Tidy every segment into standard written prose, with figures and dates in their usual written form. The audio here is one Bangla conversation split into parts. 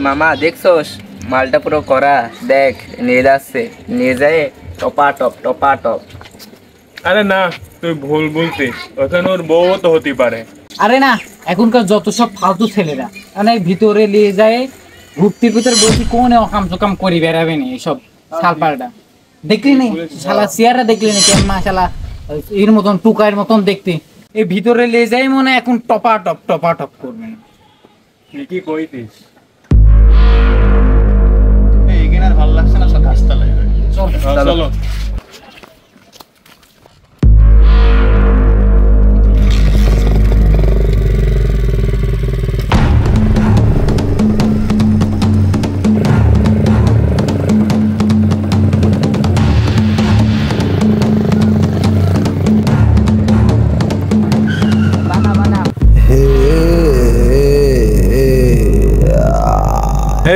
মামা দেখছোস মালটা পুরো করা, দেখ নিয়ে যাচ্ছে, নিয়ে যায় টপা টপ। আরে না, তুই ভুল বলছিস, ওখানে ওর বউ তো হতে পারে। আরে না, এখনকার যত সব ফালতু ছেলেরা অনেক ভিতরে নিয়ে যায়, ঘুরতির ভিতরে বসে কোন অকাম চকাম করি বেড়াবে নি এইসব শালপালটা। দেখলি নি শালা চেয়ারটা, দেখলি নি কেমন শালা এর মতন টুকায়ের মতন দেখতে, এই ভিতরে নিয়ে যায় মনে এখন টপা টপ করবে না। ঠিকই কইতিস। এইখানে আর ভালো লাগছে না, সব গাছতলায় চলো।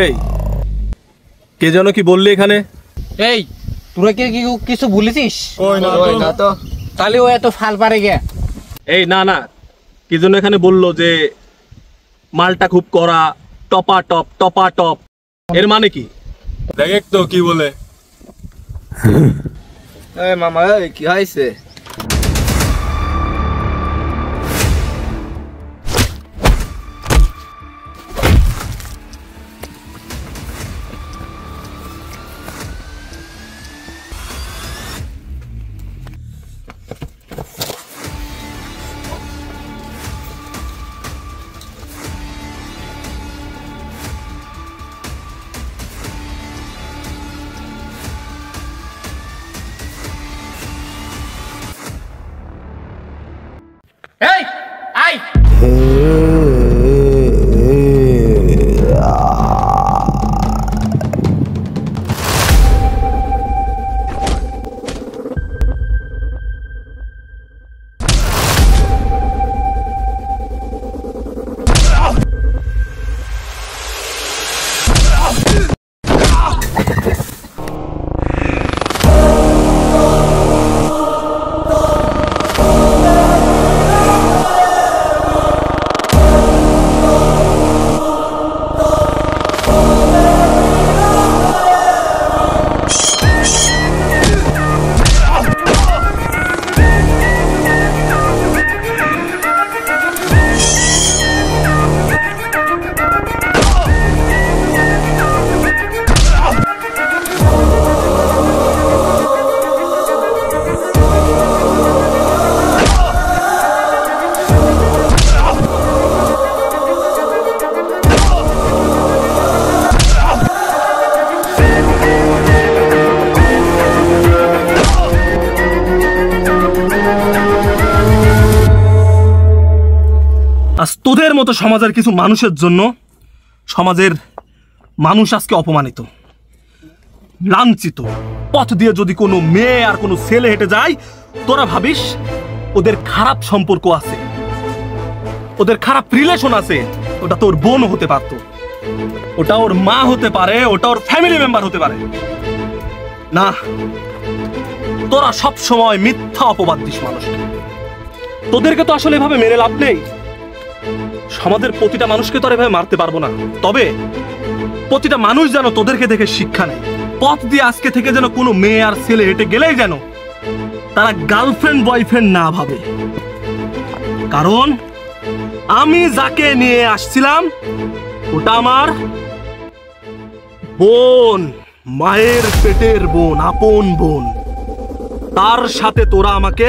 এই কে যেন কি বললি এখানে? এই তোরা কি কিছু ভুলেছিস? না তো। তাহলে ও এত ফাল পারে গে? এই না, কি যেন এখানে বললো যে মালটা খুব কড়া, টপা টপ, এর মানে কি? দেখ তো কি বলে। মামা কি হয়েছে? এই আই আজ তোদের মতো সমাজের কিছু মানুষের জন্য সমাজের মানুষ আজকে অপমানিত, লাঞ্ছিত। পথ দিয়ে যদি কোনো মেয়ে আর কোনো ছেলে হেঁটে যায়, তোরা ভাবিস ওদের খারাপ সম্পর্ক আছে, ওদের খারাপ রিলেশন আছে। ওটা তোর বোন হতে পারতো, ওটা ওর মা হতে পারে, ওটা ওর ফ্যামিলি মেম্বার হতে পারে না। তোরা সব সময় মিথ্যা অপবাদ দিস মানুষকে। তোদেরকে তো আসলে এভাবে মেরে লাভ নেই। সমাজের প্রতিটা মানুষকে তো এভাবে মারতে পারবো না, তবে প্রতিটা মানুষ যেন তোদেরকে দেখে শিক্ষা নেয়। পথ দিয়ে আজকে থেকে যেন কোনো মেয়ে আর ছেলে হেঁটে গেলেই যেন তারা গার্লফ্রেন্ড বয়ফ্রেন্ড না ভাবে, কারণ আমি যাকে নিয়ে আসছিলাম ওটা আমার বোন, মায়ের পেটের বোন, আপন বোন। তার সাথে তোরা আমাকে